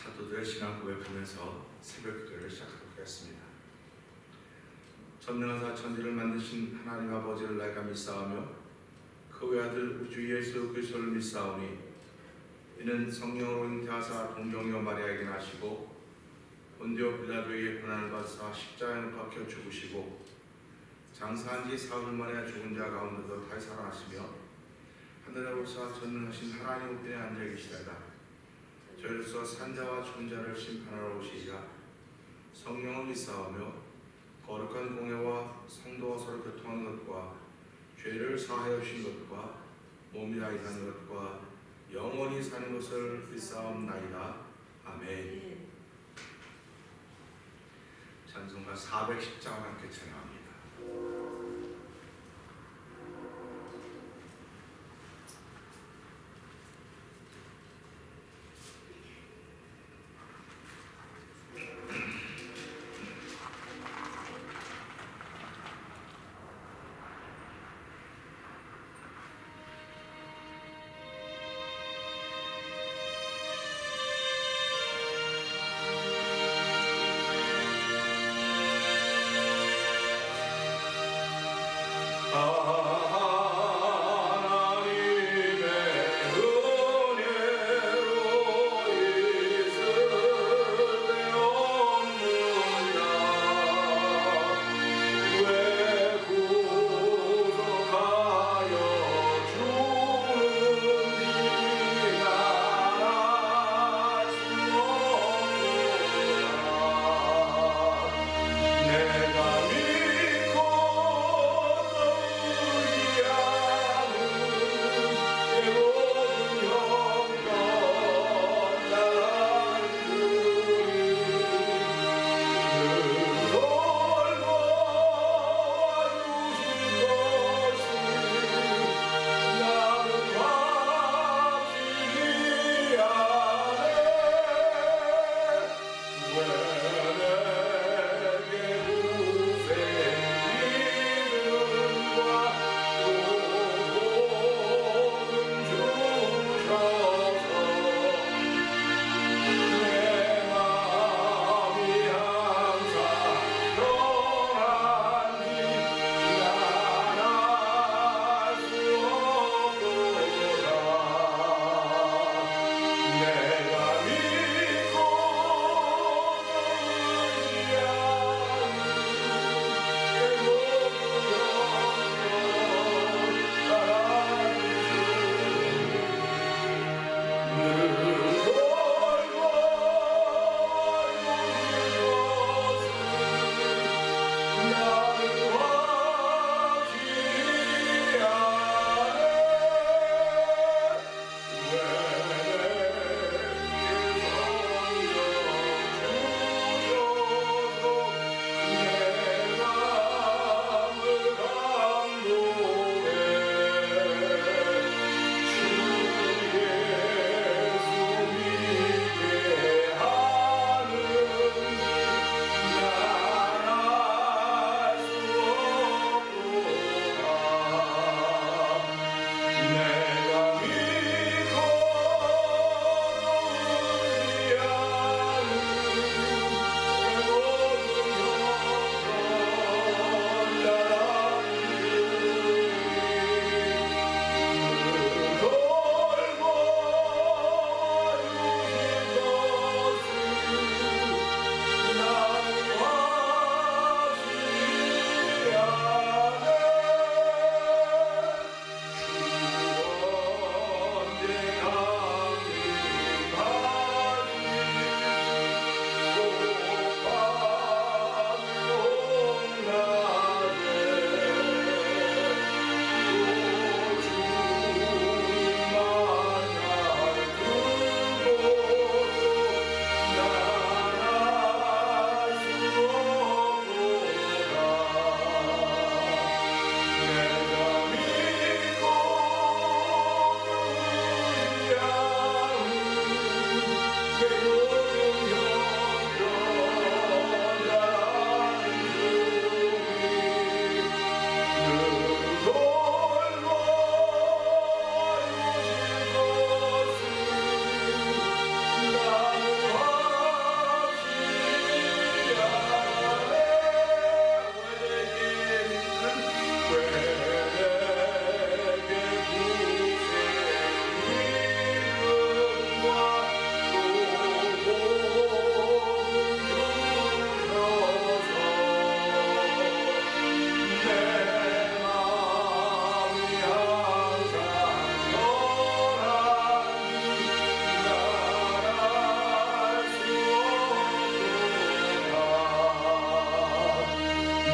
사도들의 신앙 고백하면서 새벽 기도를 시작하도록 하겠습니다. 전능하사 천지를 만드신 하나님 아버지를 내가 믿사오며 그 외아들 우주 예수 그리스도를 믿사오니 이는 성령으로 잉태하사 동정녀 마리아에게 나시고 본디오 빌라도에게 고난을 받으사 십자가에 못 박혀 죽으시고 장사한 지 사흘 만에 죽은 자 가운데서 다시 살아나시며 하늘에 오르사 전능하신 하나님 우편에 앉아 계시다가 저희로서 산자와 죽은 자를 심판하러 오시리라. 성령을 믿사오며 거룩한 공예와 성도와 서로 교통하는 것과 죄를 사하여 주신 것과 몸이 다이 사는 것과 영원히 사는 것을 믿사옵나이다. 아멘. 찬송가 410장을 함께 찬양합니다.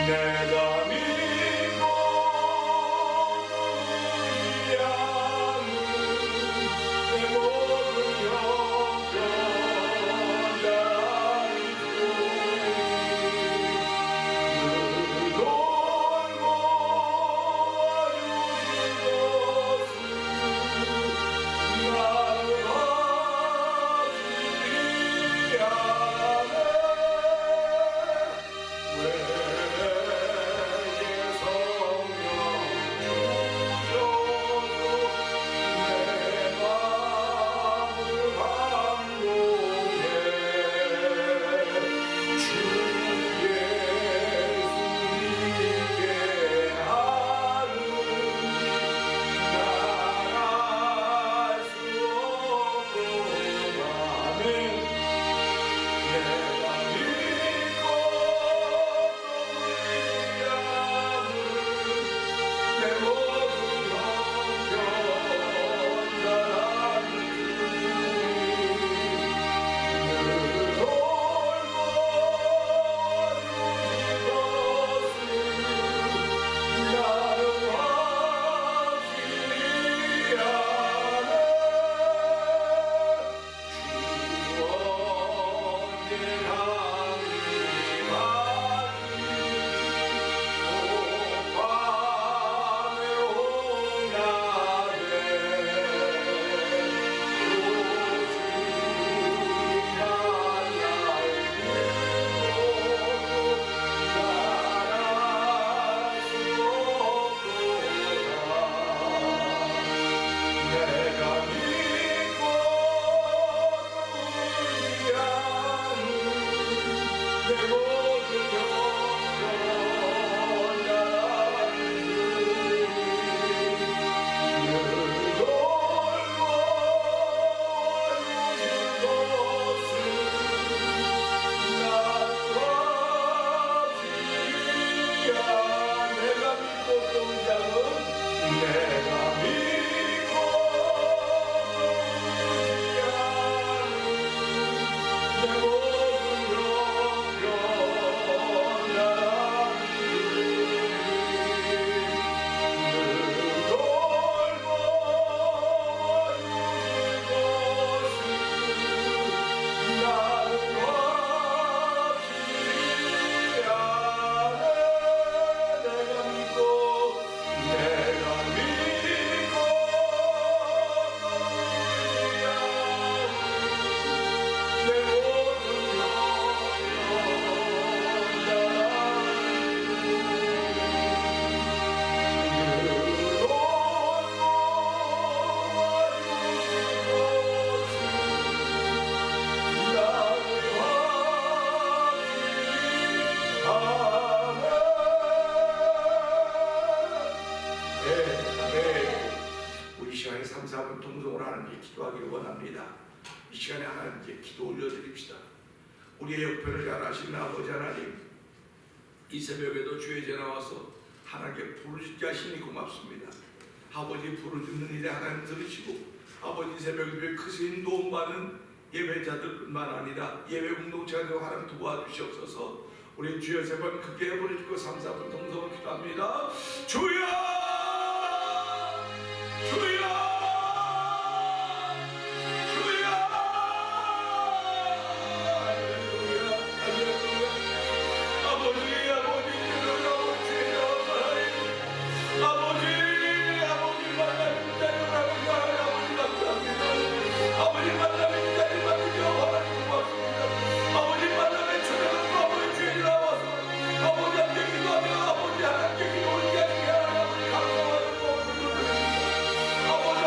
내가 믿고 의지하는 내 모든 형편 기도하기를 원합니다. 이 시간에 하나님께 기도 올려드립시다. 우리의 역편을 잘 아시는 아버지 하나님, 이 새벽에도 주의 전에 와서 하나님께 부르짖게 하시니 고맙습니다. 아버지 부르짖는 일에 하나님 들으시고 아버지 새벽에 크신 도움받는 예배자들뿐만 아니라 예배 공동체가 하나님 도와주시옵소서. 우리 주여 세 번 크게 부르짖고 3, 4분 동성을 기도합니다. 주여! 주여! 아버지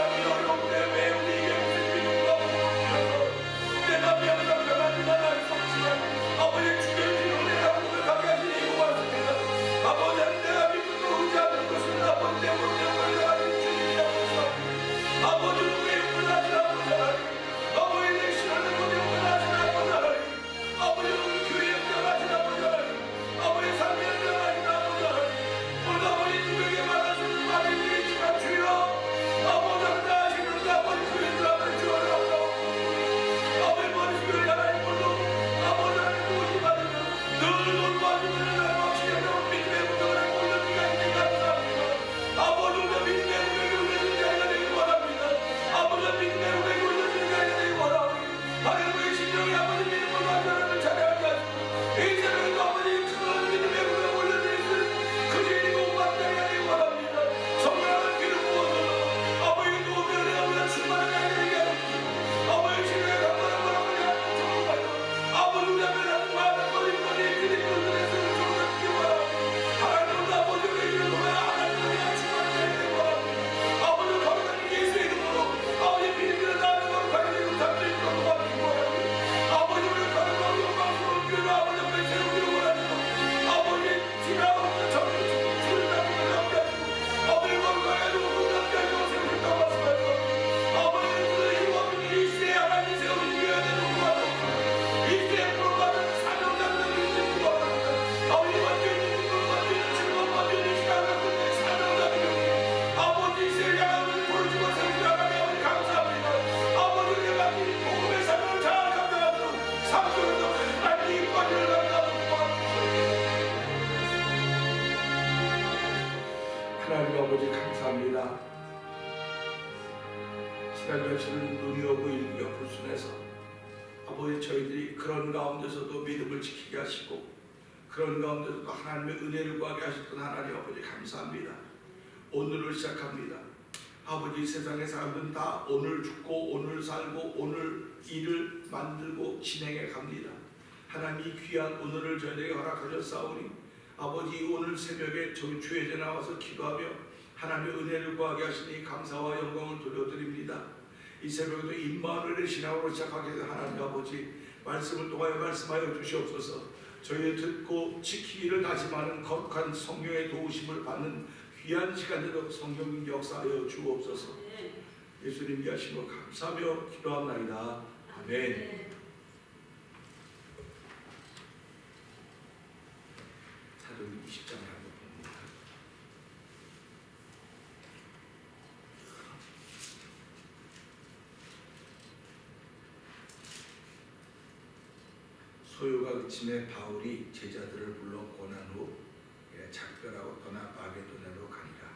지난 며칠은 눈이 오고 일기가 불순해서 아버지 저희들이 그런 가운데서도 믿음을 지키게 하시고 그런 가운데서도 하나님의 은혜를 구하게 하셨던 하나님 아버지 감사합니다. 오늘을 시작합니다. 아버지 세상의 사람들은 다 오늘 죽고 오늘 살고 오늘 일을 만들고 진행해 갑니다. 하나님이 귀한 오늘을 저희에게 허락하셨사오니 아버지 오늘 새벽에 저희 주의에 나와서 기도하며 하나님의 은혜를 구하게 하시니 감사와 영광을 돌려드립니다. 이 새벽에도 임마누엘의 신앙으로 시작하게 된 하나님 아버지 말씀을 통하여 말씀하여 주시옵소서. 저희 듣고 지키기를 다짐하는 거룩한 성령의 도우심을 받는 귀한 시간대로 성령 역사하여 주옵소서. 예수님 위하심을 감사하며 기도합나이다. 아멘. 사도행전 20장을 한번 봅니다. 소요가 그침에 바울이 제자들을 불러 권한 후 작별하고 떠나 마게도냐로 가니라.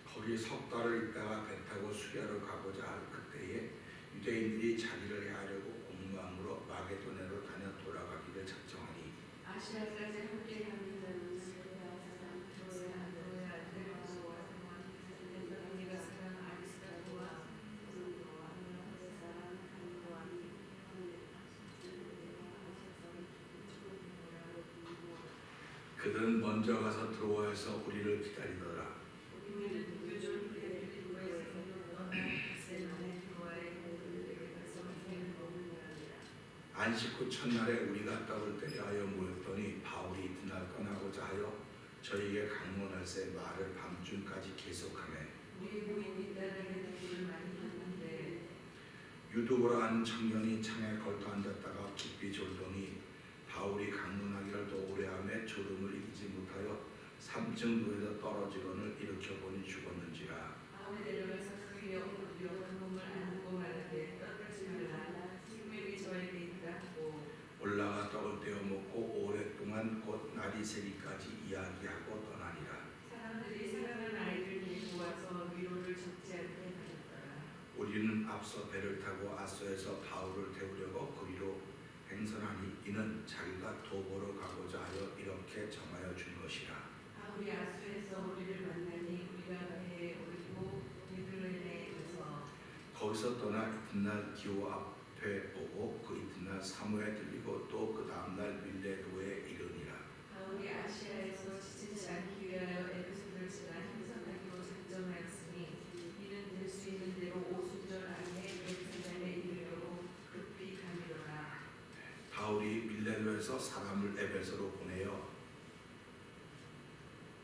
거기 석 달을 있다가 배 타고 수리아로 가고자 할 그때에 유대인들이 자기를 해하려고 공무함으로 마게도냐로 다녀 돌아가기를 작정하니 아시아까지 함께 가는 자는 그들은 먼저 가서 드로아에서 우리를 기다리더라. 안식 후 첫날에 우리가 떡을 때려하여 모였더니 바울이 이튿날 떠나고자 하여 저희에게 강론할새 말을 밤중까지 계속하며 유두보라 하는 청년이 창에 걸터 앉았다가 깊이 졸더니 바울이 강론하기를 더 오래하며 졸음을 이기지 못하여 3층 누에서 떨어지거늘 일으켜 보니 죽었는지라. 바울이 내려가서 그 위에 엎드려 그 몸을 안고 말하되 떨어지지 말라 생명이 저에게 있다고 올라가 떡을 떼어 먹고 오랫동안 곧 날이 새기까지 이야기하고 떠나니라. 사람들이 사랑하는 아이를 데리고 와서 위로를 적지 않게 하였더라. 우리는 앞서 배를 타고 아소에서 바울을 태우려고 그리로 행선하니 이는 자기가 도보로 가고자 하여 이렇게 정하여 준 것이라. 바울이 아수에서 우리를 만나니 우리가 배에 오르고 미들레네에 가서 거기서 떠나 이튿날 기호 앞에 오고 그 이튿날 사무에 들리고 또 그 다음날 밀레도에 이르니라. 바울이 아시아에서 지치지 않기 위하여 에베소를 지나 행선하기로 작정하였으니 이는 될 수 있는 대로 오순절 안에 예루살렘에 이르려고 급히 가미로라. 바울이 밀레도에서 사람을 에베소로 보내어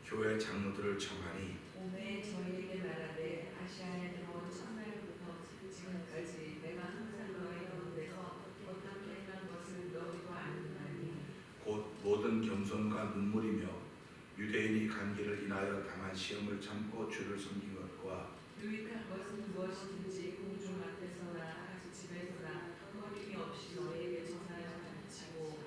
교회 장로들을 청하니 오매 저희에게 말하되 아시아에 들어온 첫날부터 지금까지 내가 항상 너희 가운데서 어떻게 행한 것을 너희도 아느니 곧 모든 겸손과 눈물이며 유대인이 간기를 인하여 당한 시험을 참고 주를 섬긴 것과 유익한 것은 무엇이든지 공중 앞에서나 집에서나 허림이 없이 너희에게 전하여 가르치고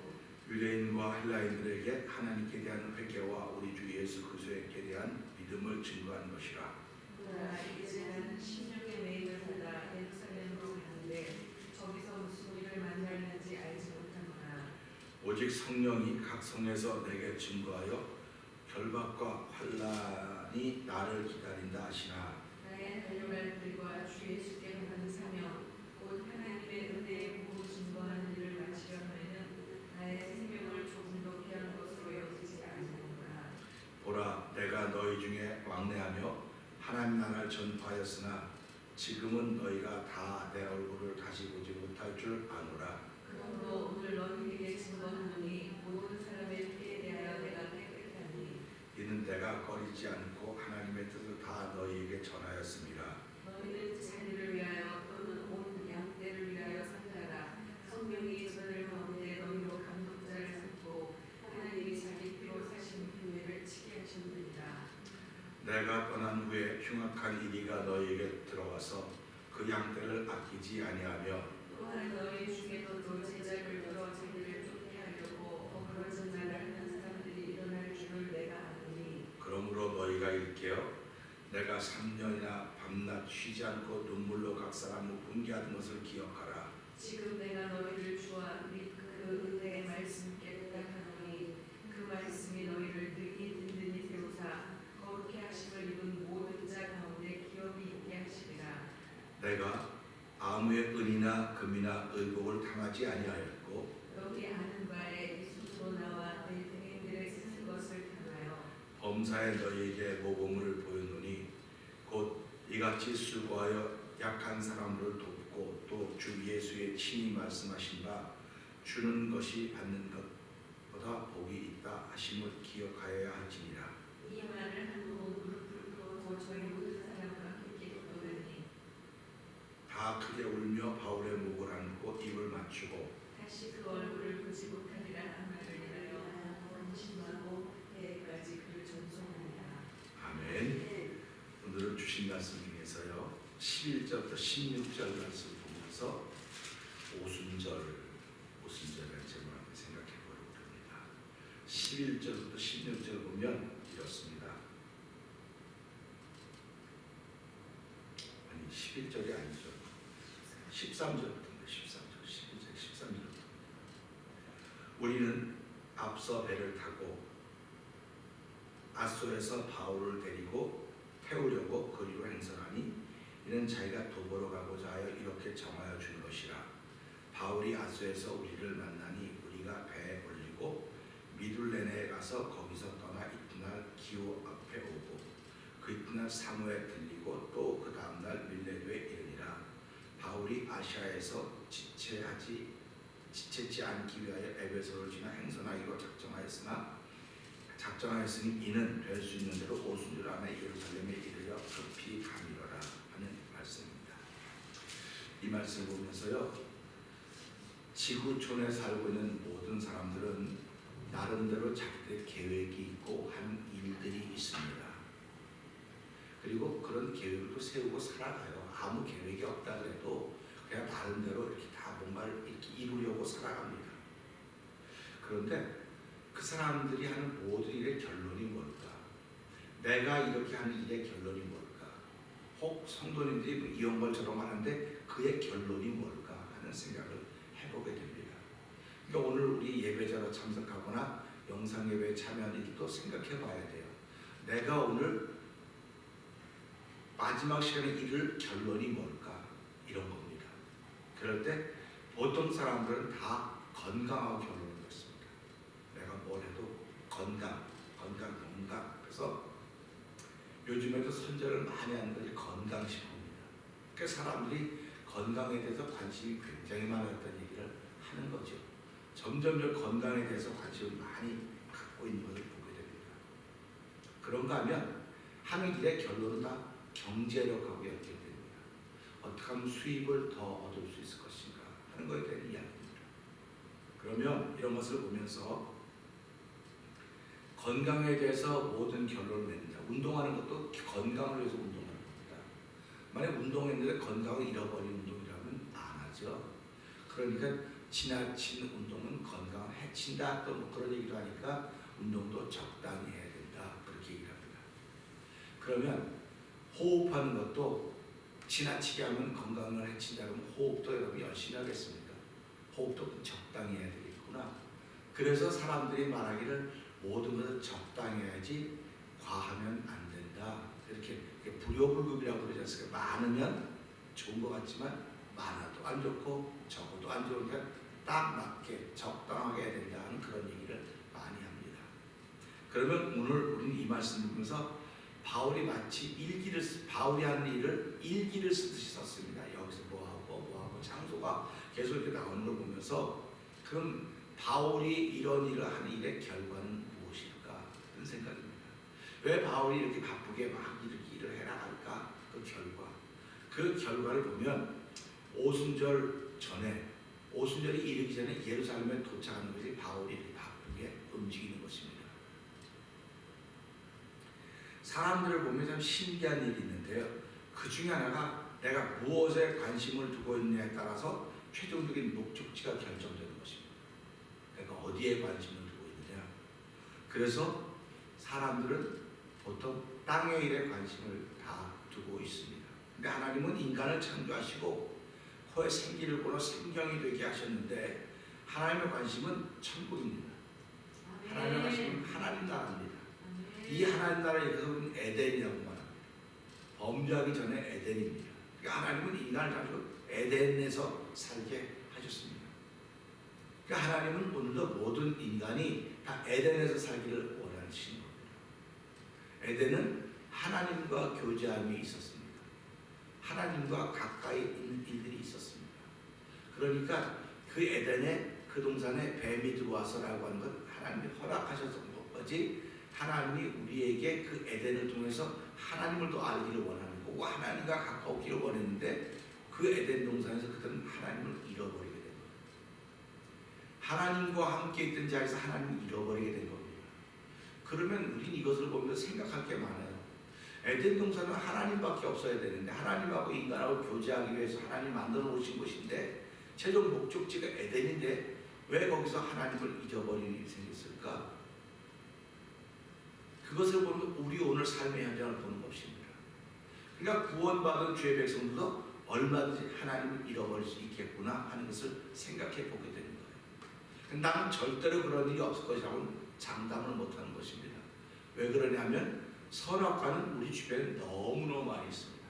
유대인과 헬라인들에게 하나님께 대한 회개와 우리 주 예수 그리스도께 대한 믿음을 증거한 것이라. 보라 이제 나는 16의 매임을 받아 예루살렘으로 가는데 저기서 무슨 일을 만날는지 알지 못하노라. 오직 성령이 각 성에서 내게 증거하여 결박과 환난이 나를 기다린다 하시나. 나의 달려갈 길과 주 예수께 행하는 사명 곧 하나님의 은혜의 복음을 증거하는 일을 마치려면은 나의 생명을 조금도 귀한 것으로 여기지 아니하노라. 보라 내가 너희 중에 왕래하며 하나님 나라를 전파하였으나 지금은 너희가 다 내 얼굴을 다시 보지 못할 줄 아노라. 그러므로 오늘 너희에게 증거하노니 모든 사람의 피에 대하여 내가 깨끗하니 이는 내가 거리지 않고 하나님의 뜻을 다 너희에게 전하였습니다. 너희는 자리를 위하여 또는 온 양떼를 위하여 산다라. 성령이 저들 가운데 너희로 감독자를 삼고 하나님이 자기 피로 사신 교회를 치게 하셨느니라. 내가 떠난 후에 흉악한 이리가 너희에게 들어와서 그 양떼를 아끼지 아니하며 또한 너희 중에서도 제자를 들어 자기를 쫓게 하려고 어그러진 말을 하는 사람들이 일어날 줄을 내가 아노니 그러므로 그러므로 너희가 일깨어 내가 3년이나 밤낮 쉬지 않고 눈물로 각 사람을 훈계하는 것을 기억하라. 지금 내가 너희를 주와 및 그 은혜의 말씀께 부탁하노니 그 말씀이 너희를 든든히 세우사 거룩히 하심을 입은 모든 자 가운데 기업이 있게 하시리라. 내가 아무의 은이나 금이나 의복을 당하지 아니하였고 너희 아는 바에 이수로 나와 내 등행들의 쓰는 것을 당하여 범사에 너희에게 모범을 보였노니 곧 이같이 수고하여 약한 사람들을 돕고 또 주 예수의 친히 말씀하신 바 주는 것이 받는 것보다 복이 있다 하심을 기억하여야 할지니라. 이 말을 하고 무릎을 꿇고 저희 모든 사람과 함께 기도하니 다 크게 울며 바울의 목을 안고 입을 맞추고 다시 그 얼굴을 보지 못하리라 한 말을 인하여 안심하고 대까지 그를 전송하니라. 아멘. 오늘은 주신 말씀 중에서요 11절부터 16절 말씀 보면서 오순절이라는 제목을 한번 생각해 보려고 합니다. 11절부터 16절 보면 이렇습니다. 아니 11절이 아니죠. 13절부터인데 13절 11절 13절부터 우리는 앞서 배를 타고 아소에서 바울을 데리고 태우려고 거리로 행선하니 이는 자기가 도보로 가고자 하여 이렇게 정하여 준 것이라. 바울이 아소에서 우리를 만나니 우리가 배에 올리고 미둘레네에 가서 거기서 떠나 이튿날 기오 앞에 오고 그 이튿날 사무에 들리고 또 그 다음날 밀레도에 이르니라. 바울이 아시아에서 지체치 않기 위하여 에베소를 지나 행선하기로 작정하였으니 이는 될 수 있는 대로 오순절 안에 예루살렘에 이르려 급히 가미러라 하는 말씀입니다. 이 말씀을 보면서요 지구촌에 살고 있는 모든 사람들은 나름대로 자기들의 계획이 있고 하는 일들이 있습니다. 그리고 그런 계획을 세우고 살아가요. 아무 계획이 없다 그래도 그냥 나름대로 이렇게 다 뭔가를 이렇게 이루려고 살아갑니다. 그런데 그 사람들이 하는 모든 일의 결론이 뭘까? 내가 이렇게 하는 일의 결론이 뭘까? 혹 성도님들이 이런 것처럼 하는데 그의 결론이 뭘까 하는 생각을 해보게 됩니다. 그러니까 오늘 우리 예배자로 참석하거나 영상 예배에 참여하는 일도 생각해 봐야 돼요. 내가 오늘 마지막 시간에 이룰 결론이 뭘까? 이런 겁니다. 그럴 때 보통 사람들은 다 건강하고 결론을 냈습니다. 내가 뭘 해도 건강. 그래서 요즘에도 선전을 많이 하는 것이 건강식품입니다. 그러니까 사람들이 건강에 대해서 관심이 굉장히 많았다는 얘기를 하는 거죠. 점점 건강에 대해서 관심을 많이 갖고 있는 것을 보게 됩니다. 그런가 하면 하는 일의 결론은 다 경제력하고 연결됩니다. 어떻게 하면 수입을 더 얻을 수 있을 것인가 하는 것에 대한 이야기입니다. 그러면 이런 것을 보면서 건강에 대해서 모든 결론을 냅니다. 운동하는 것도 건강을 위해서 운동하는 겁니다. 만약 운동했는데 건강을 잃어버린 운동이라면 안 하죠. 그러니까 지나친 운동은 건강을 해친다 또 뭐 그런 얘기도 하니까 운동도 적당히 해야 된다 그렇게 얘기를 합니다. 그러면 호흡하는 것도 지나치게 하면 건강을 해친다 그러면 호흡도 여러분 열심히 하겠습니까? 호흡도 적당히 해야 되겠구나. 그래서 사람들이 말하기를 모든 것을 적당히 해야지 과하면 안 된다. 이렇게 불효불급이라고 그러지 않습니까? 많으면 좋은 것 같지만 많아도 안 좋고 적어도 안 좋으니까 딱 맞게 적당하게 해야 된다는 그런 얘기를 많이 합니다. 그러면 오늘 우리는 이 말씀 보면서 바울이 마치 바울이 하는 일을 일기를 쓰듯이 썼습니다. 여기서 뭐하고 장소가 계속 이렇게 나오는 걸 보면서 그럼 바울이 이런 일을 하는 일의 결과는 무엇일까 하는 생각입니다. 왜 바울이 이렇게 바쁘게 막 이렇게 일을 해라 할까? 그 결과를 보면 오순절이 이르기 전에 예루살렘에 도착하는 것이 바울이 이렇게 바쁘게 움직이는 것입니다. 사람들을 보면 참 신기한 일이 있는데요. 그 중에 하나가 내가 무엇에 관심을 두고 있느냐에 따라서 최종적인 목적지가 결정되는 것입니다. 그러니까 어디에 관심을 두고 있느냐. 그래서 사람들은 보통 땅의 일에 관심을 다 두고 있습니다. 근데 하나님은 인간을 창조하시고 코에 생기를 보러 생경이 되게 하셨는데 하나님의 관심은 천국입니다. 하나님의 관심은 하나님 나라입니다. 이 하나님 나라의 이름은 에덴이라고 말합니다. 범죄하기 전에 에덴입니다. 그러니까 하나님은 인간을 가지고 에덴에서 살게 하셨습니다. 그러니까 하나님은 오늘도 모든 인간이 다 에덴에서 살기를 원하시는 겁니다. 에덴은 하나님과 교제함이 있었습니다. 하나님과 가까이 있는 일들이 있었습니다. 그러니까 그 에덴에 그 동산에 뱀이 들어와서라고 하는 건 하나님이 허락하셨던 거지, 하나님이 우리에게 그 에덴을 통해서 하나님을 더 알기를 원하는 거고 하나님과 가까우기를 원했는데 그 에덴 동산에서 그들은 하나님을 잃어버리게 된 거예요. 하나님과 함께 있던 자리에서 하나님을 잃어버리게 된 겁니다. 그러면 우린 이것을 보면서 생각할 게 많아요. 에덴 동산은 하나님밖에 없어야 되는데 하나님하고 인간하고 교제하기 위해서 하나님 만들어 놓으신 곳인데 최종 목적지가 에덴인데 왜 거기서 하나님을 잊어버리는 일이 생겼을까? 그것을 보면 우리 오늘 삶의 현장을 보는 것입니다. 그러니까 구원받은 주의 백성들도 얼마든지 하나님을 잃어버릴 수 있겠구나 하는 것을 생각해 보게 되는 거예요. 나는 절대로 그런 일이 없을 것이라고는 장담을 못하는 것입니다. 왜 그러냐면 선악과는 우리 주변에 너무너무 많이 있습니다.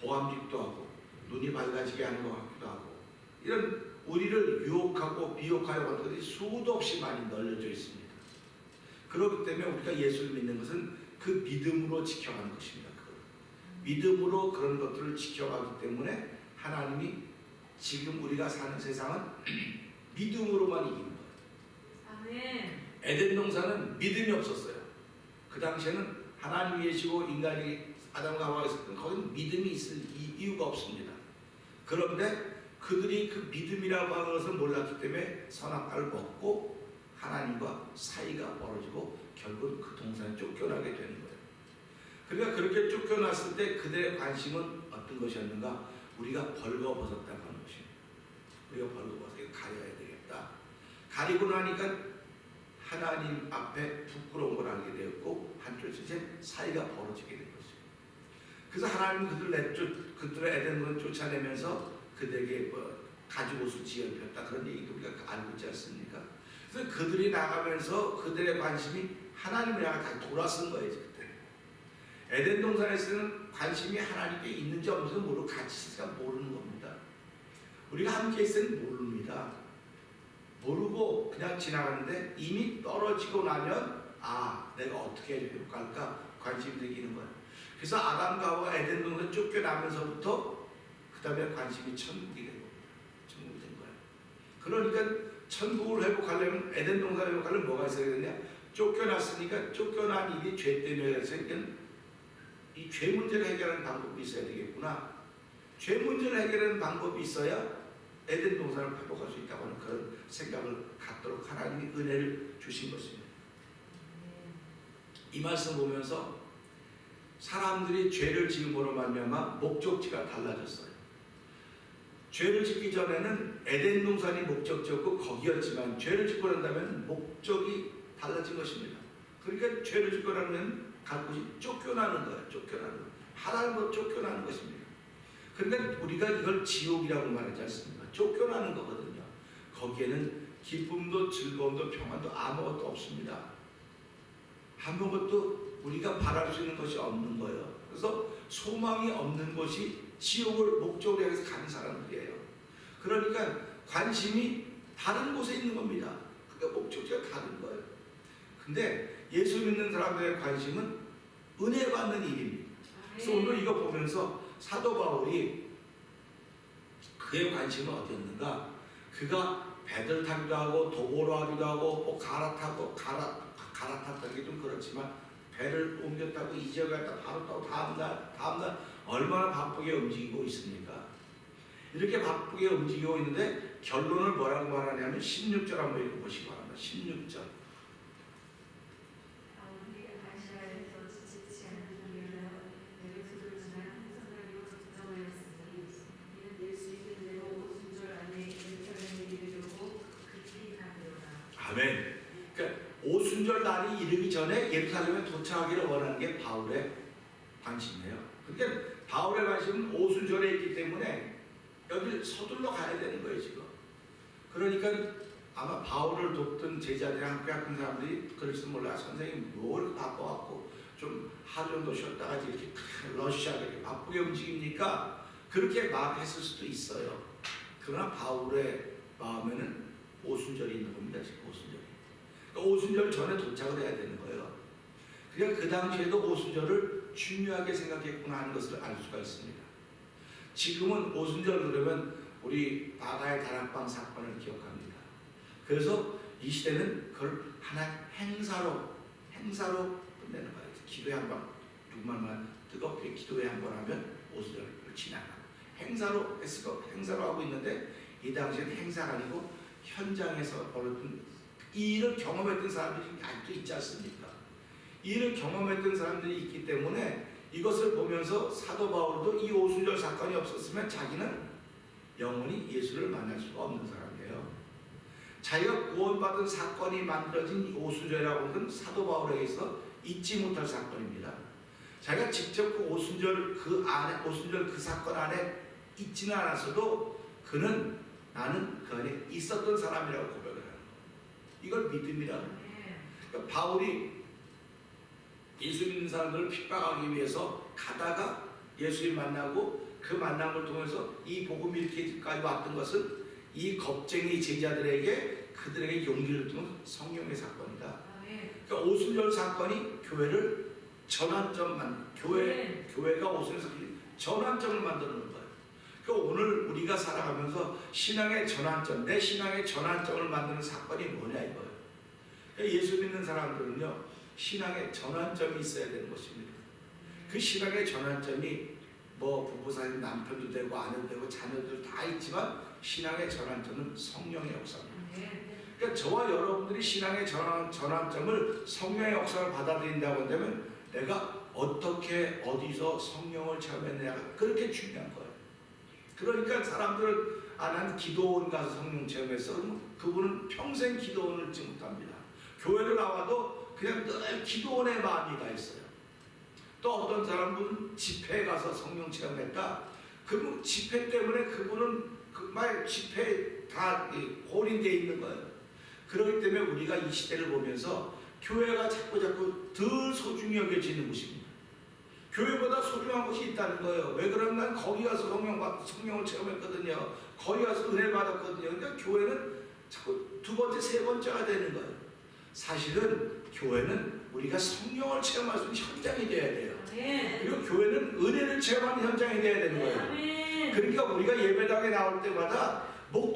보암직도 하고 눈이 밝아지게 하는 것 같기도 하고 이런 우리를 유혹하고 비욕하려고 하는 것들이 수도 없이 많이 널려져 있습니다. 그렇기 때문에 우리가 예수를 믿는 것은 그 믿음으로 지켜가는 것입니다. 믿음으로 그런 것들을 지켜가기 때문에 하나님이 지금 우리가 사는 세상은 믿음으로만 이기는 거예요. 아멘. 에덴 동산은 믿음이 없었어요. 그 당시에는 하나님이 계시고 인간이 아담과 하와가 있었던 거기는 믿음이 있을 이유가 없습니다. 그런데 그들이 그 믿음이라고 하는 것을 몰랐기 때문에 선악과를 먹고 하나님과 사이가 벌어지고 결국 그 동산에 쫓겨나게 되는 거예요. 그러니까 그렇게 쫓겨났을 때 그들의 관심은 어떤 것이었는가? 우리가 벌거벗었다고 하는 것입니다. 우리가 벌거벗어 이거 가려야 되겠다. 가리고 나니까 하나님 앞에 부끄러운 걸 알게 되었고 한쪽에서 이제 사이가 벌어지게 된 것이죠. 그래서 하나님은 그들의 에덴을 쫓아내면서 그들에게 가죽옷을 지어입혔다 그런 얘기도 우리가 알고 있지 않습니까? 그래서 그들이 나가면서 그들의 관심이 하나님을 향해 다 돌아선 거예요. 그때 에덴 동산에서는 관심이 하나님께 있는지 없는지 모르고 같이 있으니까 모르는 겁니다. 우리가 함께 있으면 모릅니다. 모르고 그냥 지나가는데 이미 떨어지고 나면 내가 어떻게 회복할까 관심이 생기는 거예요. 그래서 아담과 하와 에덴 동산 쫓겨나면서부터 그 다음에 관심이 천국이 된 겁니다. 천국이 된 거예요. 그러니까 천국을 회복하려면 에덴 동산을 회복하려면 뭐가 있어야 되느냐? 쫓겨났으니까 쫓겨난 일이 죄 때문에 생긴 이 죄 문제를 해결하는 방법이 있어야 되겠구나. 죄 문제를 해결하는 방법이 있어야 에덴 동산을 회복할 수 있다고 하는 그런 생각을 갖도록 하나님이 은혜를 주신 것입니다. 이 말씀 보면서 사람들이 죄를 지음으로 말미암아 목적지가 달라졌어요. 죄를 짓기 전에는 에덴 동산이 목적지였고 거기였지만 죄를 짓고 난다면 목적이 달라진 것입니다. 그러니까 죄를 짓고 나면 갈 곳이 쫓겨나는 거예요. 쫓겨나는 거예요. 하나님으로 쫓겨나는 것입니다. 그러니까 우리가 이걸 지옥이라고 말하지 않습니까? 쫓겨나는 거거든요. 거기에는 기쁨도 즐거움도 평안도 아무것도 없습니다. 아무것도 우리가 바랄 수 있는 것이 없는 거예요. 그래서 소망이 없는 것이 지옥을 목적으로 해서 가는 사람들이에요. 그러니까 관심이 다른 곳에 있는 겁니다. 그러니까 목적지가 다른 거예요. 근데 예수 믿는 사람들의 관심은 은혜 받는 일입니다. 그래서 오늘 이거 보면서 사도 바울이 그의 관심은 어디였는가? 그가 배들 타기도 하고 도보로 하기도 하고 갈아탔다는 게 좀 그렇지만 배를 옮겼다고 이 지역에 갔다 바로 또 다음날 얼마나 바쁘게 움직이고 있습니까? 이렇게 바쁘게 움직이고 있는데 결론을 뭐라고 말하냐면 16절 한번 읽어보시기 바랍니다. 16절. 아멘. 그러니까 오순절에 오순절 날이 이르기 전에 예루살렘에 도착하기를 원하는 게 바울의 관심이에요. 그러니까 바울의 관심은 오순절에 있기 때문에 여기 서둘러 가야 되는 거예요 지금. 그러니까 아마 바울을 돕던 제자들이 함께 했던 사람들이 그럴지 몰라. 선생님 뭘 바빠갖고 좀 하루 정도 쉬었다가 이렇게 러시아하게 바쁘게 움직입니까? 그렇게 말했을 수도 있어요. 그러나 바울의 마음에는 오순절이 있는 겁니다. 지금 오순절이. 그러니까 오순절 전에 도착을 해야 되는 거예요. 그러니까 그 당시에도 오순절을 중요하게 생각했구나 하는 것을 알 수가 있습니다. 지금은 오순절 그러면 우리 바다의 다락방 사건을 기억합니다. 그래서 이 시대는 그걸 하나의 행사로 끝내는 거예요. 기도회 한번 누구만 뜨겁게 기도회 한번 하면 오순절을 지나가 행사로 하고 있는데 이 당시에는 행사가 아니고 현장에서 벌어진 이 일을 경험했던 사람들이 아직도 있지 않습니까? 이 일을 경험했던 사람들이 있기 때문에 이것을 보면서 사도 바울도 이 오순절 사건이 없었으면 자기는 영원히 예수를 만날 수가 없는 사람이에요. 자기가 구원받은 사건이 만들어진 오순절이라고 하는 사도 바울에게서 잊지 못할 사건입니다. 자기가 직접 그 오순절 그 사건 안에 있지는 않았어도 그는 나는 그 안에 있었던 사람이라고 고백을 하는 거예요. 이걸 믿음이라고 합니다. 그러니까 바울이 예수 믿는 사람들을 핍박하기 위해서 가다가 예수님 만나고 그 만남을 통해서 이 복음이 이렇게까지 왔던 것은 이 겁쟁이 제자들에게 그들에게 용기를 주는 성령의 사건이다. 그러니까 오순절 사건이 교회를 전환점만 교회가 오순절 전환점을 만드는 거예요. 그러니까 오늘 우리가 살아가면서 신앙의 전환점, 내 신앙의 전환점을 만드는 사건이 뭐냐 이거예요. 그러니까 예수 믿는 사람들은요 신앙의 전환점이 있어야 되는 것입니다. 그 신앙의 전환점이 뭐 부부 사이 남편도 되고 아내도 되고 자녀들 다 있지만 신앙의 전환점은 성령의 역사입니다. 그러니까 저와 여러분들이 신앙의 전환점을 성령의 역사를 받아들인다고 한다면 내가 어떻게 어디서 성령을 체험했느냐가 그렇게 중요한 거예요. 그러니까 사람들은 난 기도원 가서 성령 체험했어. 그분은 평생 기도원을 잊지 못합니다. 교회를 나와도 그냥 늘 기도원의 마음이 가 있어요. 또 어떤 사람은 집회에 가서 성령 체험했다. 그럼 집회 때문에 그분은 정말 집회에 다 홀인되어 있는 거예요. 그렇기 때문에 우리가 이 시대를 보면서 교회가 자꾸 덜 소중히 여겨지는 것입니다. 교회보다 소중한 것이 있다는 거예요. 왜 그러면 난 거기 가서 성령을 체험했거든요. 거기 가서 은혜를 받았거든요. 그러니까 교회는 자꾸 두 번째, 세 번째가 되는 거예요. 사실은 교회는 우리가 성령을 체험할 수 있는 현장이 돼야 돼요. 그리고 교회는 은혜를 체험하는 현장이 돼야 되는 거예요. 그러니까 우리가 예배당에 나올 때마다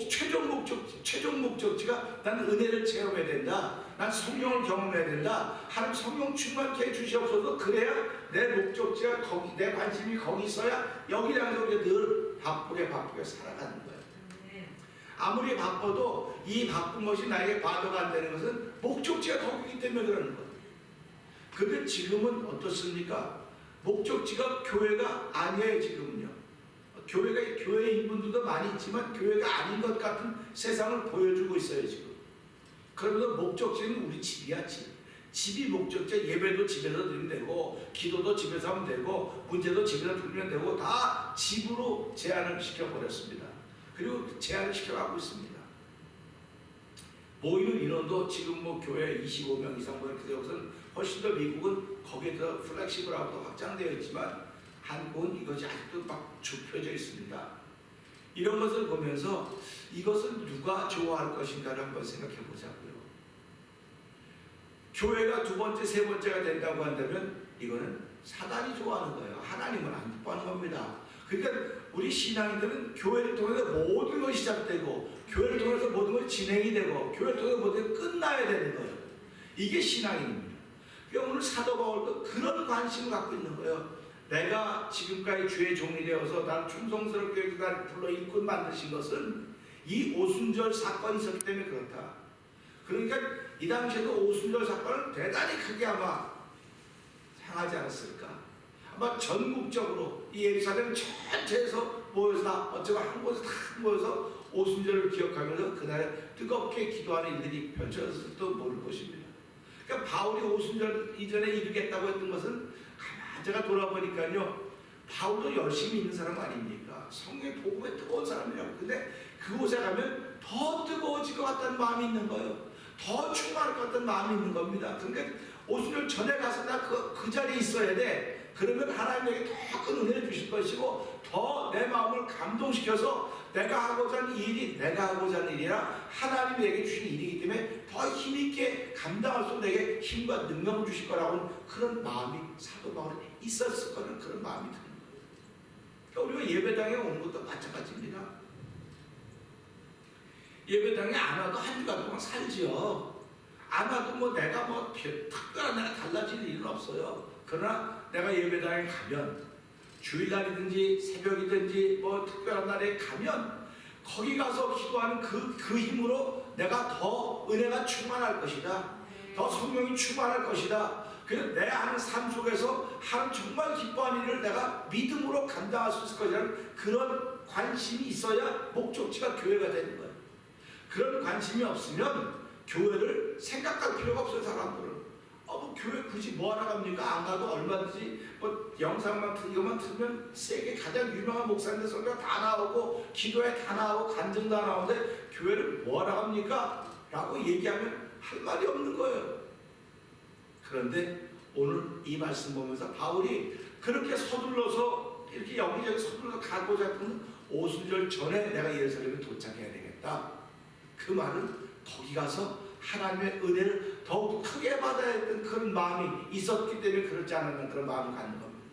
최종 목적지가 난 은혜를 체험해야 된다. 난 성령을 경험해야 된다. 하나님 성령 충만케 해 주시옵소서. 그래야 내 목적지가 거기, 내 관심이 거기 있어야 여기를 향해서 우리가 늘 바쁘게 살아가는 거예요. 아무리 바빠도 이 바쁜 것이 나에게 바다가 안 되는 것은 목적지가 거기이기 때문에 그러는 거예요. 그런데 지금은 어떻습니까? 목적지가 교회가 아니에요. 지금은요. 교회 인분들도 많이 있지만 교회가 아닌 것 같은 세상을 보여주고 있어요. 지금. 그러면서 목적지는 우리 집이야. 집이 목적지야. 예배도 집에서 드리면 되고 기도도 집에서 하면 되고 문제도 집에서 풀면 되고 다 집으로 제한을 시켜버렸습니다. 그리고 제한을 시켜가고 있습니다. 모이는 인원도 지금 뭐 교회 25명 이상 모였는데 여기서는 훨씬 더 미국은 거기에 더 플렉시블하고 확장되어 있지만 한국은 이것이 아직도 막 좁혀져 있습니다. 이런 것을 보면서 이것을 누가 좋아할 것인가를 한번 생각해 보자고요. 교회가 두 번째, 세 번째가 된다고 한다면 이거는 사단이 좋아하는 거예요. 하나님은 안 기뻐하는 겁니다. 그러니까 우리 신앙인들은 교회를 통해서 모든 것이 시작되고 교회를 통해서 모든 것이 진행이 되고 교회를 통해서 모든 것이 끝나야 되는 거예요. 이게 신앙입니다. 그러니까 오늘 사도 바울도 그런 관심을 갖고 있는 거예요. 내가 지금까지 주의 종이 되어서 난 충성스럽게 날 불러 일꾼 만드신 것은 이 오순절 사건이 있었기 때문에 그렇다. 그러니까 이 당시에도 오순절 사건을 대단히 크게 아마 향하지 않았을까. 아마 전국적으로 이 예루살렘 전체에서 모여서 다 어쩌고 한 곳에 다 모여서 오순절을 기억하면서 그날에 뜨겁게 기도하는 일들이 펼쳐졌을지도 모를 것입니다. 그러니까 바울이 오순절 이전에 이루겠다고 했던 것은 가만 제가 돌아보니까요, 바울도 열심히 있는 사람 아닙니까? 성경의 복음에 뜨거운 사람이라고. 근데 그곳에 가면 더 뜨거워질 것 같다는 마음이 있는 거예요. 더 충만할 것 같다는 마음이 있는 겁니다. 그러니까 오순절 전에 가서 나 그 자리에 있어야 돼. 그러면 하나님에게 더 큰 은혜를 주실 것이고 더 내 마음을 감동시켜서 내가 하고자 하는 일이 내가 하고자 하는 일이라 하나님에게 주신 일이기 때문에 더 힘있게 감당할 수 있는 내게 힘과 능력을 주실 거라고 그런 마음이 사도 바울에 있었을 거는 그런 마음이 드는 거예요. 그러니까 우리가 예배당에 오는 것도 마찬가지입니다. 예배당에 안 와도 한 주간 동안 살지요. 안 와도 뭐 내가 뭐 특별한 내가 달라질 일은 없어요. 그러나 내가 예배당에 가면 주일날이든지 새벽이든지 뭐 특별한 날에 가면 거기 가서 기도하는 그 힘으로 내가 더 은혜가 충만할 것이다. 더 성령이 충만할 것이다. 그래서 내 하는 삶 속에서 하는 정말 기뻐하는 일을 내가 믿음으로 감당할 수 있을 것이라는 그런 관심이 있어야 목적지가 교회가 되는 거예요. 그런 관심이 없으면 교회를 생각할 필요가 없어요. 사람들은 뭐 교회 굳이 뭐하러 갑니까? 안 가도 얼마든지 뭐 영상만 이것만 틀면 세계 가장 유명한 목사님들 설교 다 나오고 기도에 다 나오고 간증 다 나오는데 교회를 뭐하러 갑니까? 라고 얘기하면 할 말이 없는 거예요. 그런데 오늘 이 말씀 보면서 바울이 그렇게 서둘러서 이렇게 여기저기 서둘러서 가고자 했던 오순절 전에 내가 예루살렘에 도착해야 되겠다. 그 말은 거기 가서 하나님의 은혜를 더욱 크게 받아야 했던 그런 마음이 있었기 때문에 그렇지 않으면 그런 마음을 갖는 겁니다.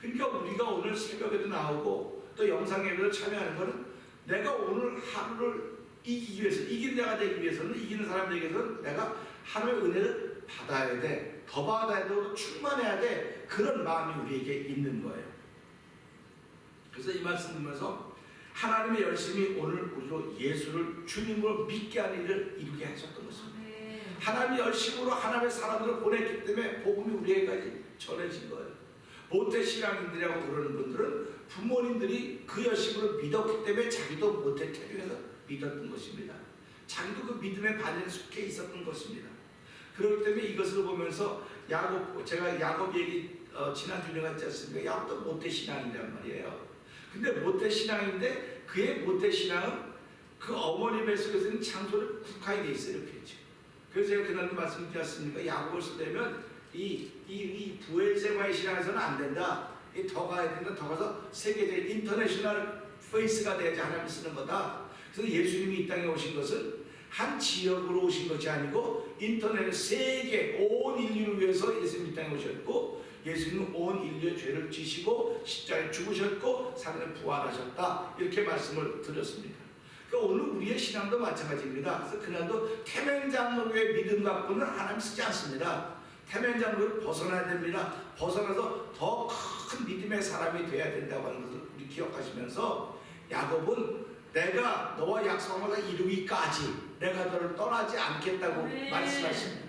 그러니까 우리가 오늘 새벽에도 나오고 또 영상 예배도 참여하는 것은 내가 오늘 하루를 이기기 위해서, 이기는 자가 되기 위해서는, 이기는 사람이 되기 위해서는 내가 하나님의 은혜를 받아야 돼. 더 받아야 되고 충만해야 돼. 그런 마음이 우리에게 있는 거예요. 그래서 이 말씀 보면서 하나님의 열심히 오늘 우리로 예수를 주님으로 믿게 하는 일을 이루게 하셨던 것입니다. 하나님의 열심으로 하나님의 사람들을 보냈기 때문에 복음이 우리에게까지 전해진 거예요. 모태신앙인들이라고 그러는 분들은 부모님들이 그 열심으로 믿었기 때문에 자기도 모태 태중에서 믿었던 것입니다. 자기도 그 믿음의 반열에 속해 있었던 것입니다. 그렇기 때문에 이것을 보면서 야곱, 제가 야곱 얘기 지난주에 했지 않습니까? 야곱도 모태신앙이란 말이에요. 근데 모태신앙인데 그의 모태신앙은 그 어머니 뱃속에서 있는 창조를 국하게 돼 있어요. 이렇게 했죠. 그래서 제가 그날도 말씀드렸습니까? 야곱을 쓰려면 이 부엘세바의 신앙에서는 안 된다. 더 가야 된다. 더 가서 세계적 인터내셔널 페이스가 돼야지 하나님이 쓰는 거다. 그래서 예수님이 이 땅에 오신 것은 한 지역으로 오신 것이 아니고 인터넷 세계 온 인류를 위해서 예수님이 이 땅에 오셨고 예수님은 온 인류의 죄를 지시고 십자가에 죽으셨고 사람을 부활하셨다. 이렇게 말씀을 드렸습니다. 그러니까 오늘 우리의 신앙도 마찬가지입니다. 그래서 그날도 태면장로의 믿음 갖고는 하나님 쓰지 않습니다. 태면장로를 벗어나야 됩니다. 벗어나서 더 큰 믿음의 사람이 돼야 된다고 하는 것을 우리 기억하시면서 야곱은 내가 너와 약속한 것을 이루기까지 내가 너를 떠나지 않겠다고 말씀하십니다.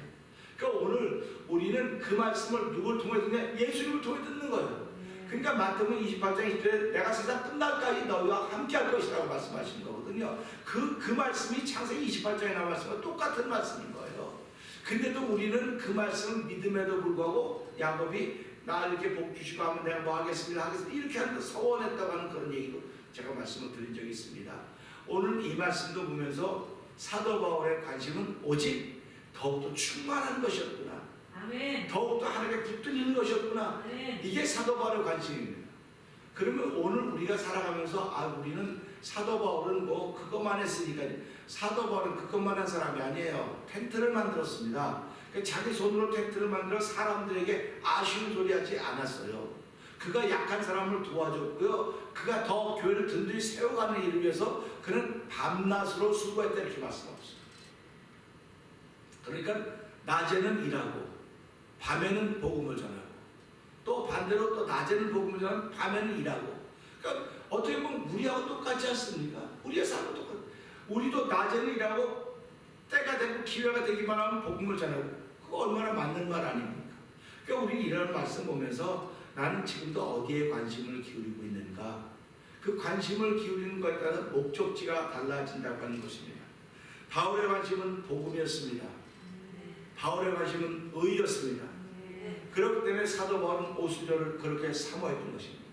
그러니까 오늘 우리는 그 말씀을 누굴 통해 듣냐? 예수님을 통해 듣는 거예요. 그러니까 마태복음 28장 20절에 내가 세상 끝날까지 너희와 함께 할 것이라고 말씀하시는 거거든요. 그 말씀이 창세기 28장에 나온 말씀과 똑같은 말씀인 거예요. 근데도 우리는 그 말씀을 믿음에도 불구하고 야곱이 나 이렇게 복 주시고 하면 내가 뭐 하겠습니다 이렇게 하는 서원했다고 하는 그런 얘기도 제가 말씀을 드린 적이 있습니다. 오늘 이 말씀도 보면서 사도 바울의 관심은 오직 더욱더 충만한 것이었구나. 아멘. 더욱더 하나님께 붙들리는 것이었구나. 아멘. 이게 사도 바울의 관심입니다. 그러면 오늘 우리가 살아가면서 우리는 사도 바울은 뭐 그것만 했으니까 사도 바울은 그것만 한 사람이 아니에요. 텐트를 만들었습니다. 자기 손으로 텐트를 만들어 사람들에게 아쉬운 소리 하지 않았어요. 그가 약한 사람을 도와줬고요. 그가 더 교회를 든든히 세워가는 일을 위해서 그는 밤낮으로 수고했다 이렇게 말씀하셨어요. 그러니까 낮에는 일하고 밤에는 복음을 전하고 또 반대로 또 낮에는 복음을 전하고 밤에는 일하고 그러니까 어떻게 보면 우리하고 똑같지 않습니까? 우리의 삶은 똑같아요. 우리도 낮에는 일하고 때가 되고 기회가 되기만 하면 복음을 전하고 그거 얼마나 맞는 말 아닙니까? 그러니까 우리는 이런 말씀 보면서 나는 지금도 어디에 관심을 기울이고 있는가? 그 관심을 기울이는 것에 따라서 목적지가 달라진다고 하는 것입니다. 바울의 관심은 복음이었습니다. 바울의 관심은 의였습니다. 그렇기 때문에 사도 바울은 오순절을 그렇게 사모했던 것입니다.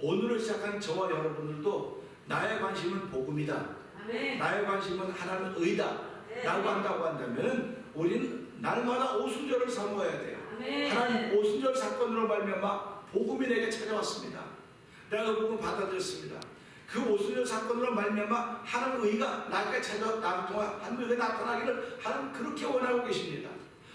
오늘을 시작한 저와 여러분들도 나의 관심은 복음이다. 나의 관심은 하나님의 의다. 라고 한다고 한다면 우리는 날마다 오순절을 사모해야 돼요. 하나님 오순절 사건으로 말미암아 복음이 내게 찾아왔습니다. 내가 그 복음 받아들였습니다. 그 오순절 사건으로 말미암아 하나님의 의가 나에게 찾아와 나를 통하여 하나님의 의가 나타나기를 하나님 그렇게 원하고 계십니다.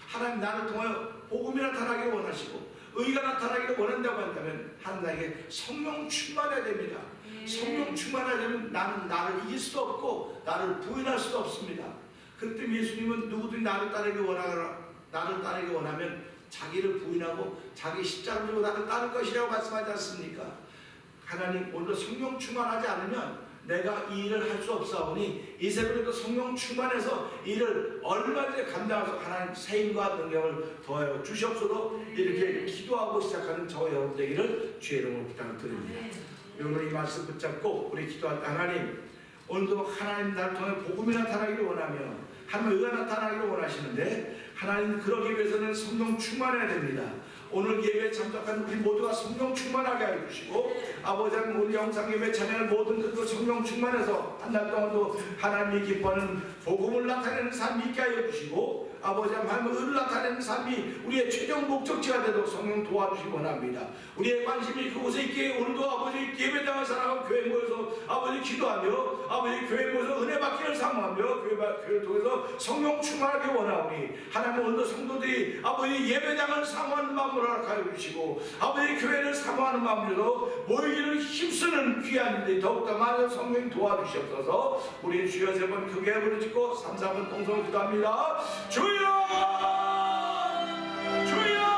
하나님 나를 통하여 복음이 나타나기를 원하시고 의가 나타나기를 원한다고 한다면 하나님 나에게 성령 충만해야 됩니다. 성령 충만해야 되면 나는 나를 이길 수도 없고 나를 부인할 수도 없습니다. 그때 예수님은 누구든지 나를 따르기 원하면 자기를 부인하고 자기 십자가를 지고 나를 따를 것이라고 말씀하지 않습니까? 하나님 오늘도 성령 충만하지 않으면 내가 이 일을 할 수 없사오니 이 새벽에도 성령 충만해서 이를 얼마든지 감당해서 하나님 세임과 능력을 더하여 주시옵소서. 이렇게 기도하고 시작하는 저와 여러분 되기를 주의 이름으로 부탁을 드립니다. 여러분 이 말씀 붙잡고 우리 기도할 때 하나님 오늘도 하나님 나를 통해 복음이 나타나기를 원하며 하나님의 의가 나타나기를 원하시는데 하나님 그러기 위해서는 성령 충만해야 됩니다. 오늘 예배에 참석한 우리 모두가 성령 충만하게 하여 주시고 아버지 하나님 우리 영상 예배 참여하는 모든 그들도 성령 충만해서 한 달 동안도 하나님이 기뻐하는 복음을 나타내는 삶이 있게 하여 주시고 아버지 하나님 의를 나타내는 삶이 우리의 최종 목적지가 되도록 성령 도와주시기 원합니다. 우리의 관심이 그곳에 있기에 오늘도 아버지 예배당을 사랑하고 교회 모여서 아버지 기도하며 아버지 교회 모여서 은혜 받기를 사모하며 교회를 통해서 성령 충만하게 원하오니 하나님 오늘도 성도들이 아버지 예배당을 사모하는 마음으로 허락하여 주시고 아버지 교회를 사모하는 마음으로 모이기를 힘쓰는 귀한 일들이 더욱더 많은 성령 도와주시옵소서. 우리 주여 세 번 크게 부르짖고 3, 4번 동성을 기도합니다. 주여 주여